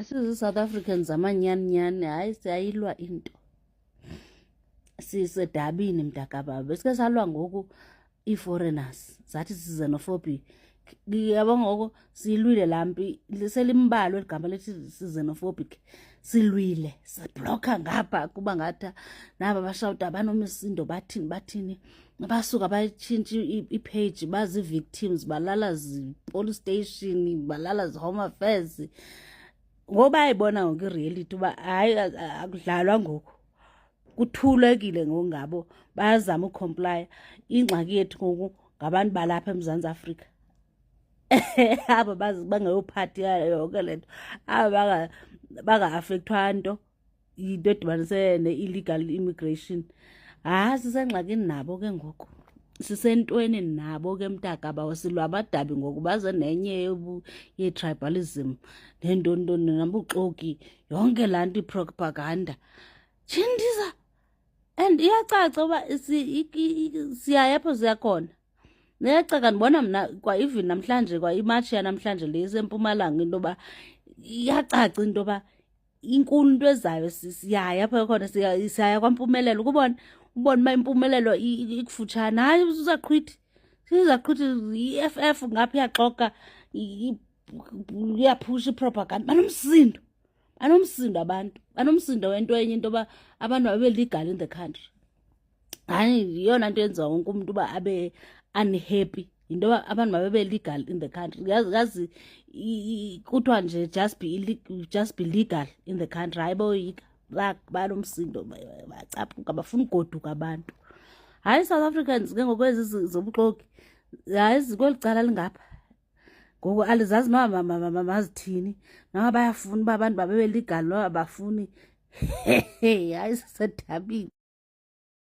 Sizi-South Africans amanyani-nyani, hayi siyayilwa into. Sisedabini mntakababa, besike salwa ngoku ii-foreigners zathi si-xenophobic. Yabo ngoku siyilwile laa mpi, selimbalwa eli gama lethi si-xenophobic. Silwile, sibhlokha ngapha kuba ngathi naba bashawuta banomisindo bathini. Basuka bayitshintsha ipage bazi-victims, balala zi-police station, balala zi-home affairs. Ngoba ayibona ngoku i-reality uba hayi akudlalwa ngoku, kuthulekile ngoku ngabo, bayazama ucomplya. Ingxaki yethu ngoku ngabantu balapha eMzantsi Afrika aba bangayophathi yonke le nto, aba banga-afekthwa nto yinto edibanise ne-illegal immigration. Sisengxakini nabo ke ngoku, sisentweni nabo ke mntakaba. Silwa abadabi ngoku baze nenye ye-tribalism neentoni nabuxoki, yonke laa nto ipropaganda. Tshindiza, and iyacaca uba siyaya apho siyakhona. Niyacaca ndibona mna kwa even namhlanje, kwa imatshi yanamhlanje le isempumalanga, into yoba iyacaca into yoba inkulu into ezayo. Siyaya apho khona, siyaya kwaMpumelelo. Ubone uba impumelelo ikufutshane. Hayi uzaqhwithi, sizaqhwithi i-FF ngapha iyaxoka, iyaphusha ipropaganda. Banomsindo abantu, banomsindo wento enye, into yoba abantu babe legal in the country. Hayi yiyona nto yenziwa wonke umntu uba abe unhappy, yinto yoba abantu mababe legal in the country. Yazi kuthiwa nje just be legal in the country. Hayi boyika, banomsindo, bayacaphuka, bafuna ugoduka abantu. Hayi South Africans ke ngokwezi zobuxoki, hayi zikweli cala lingapha ngoku alizazi noba mazithini. Noma bayafuna uba abantu babe legal, noba bafuni. Hayi sisedabini.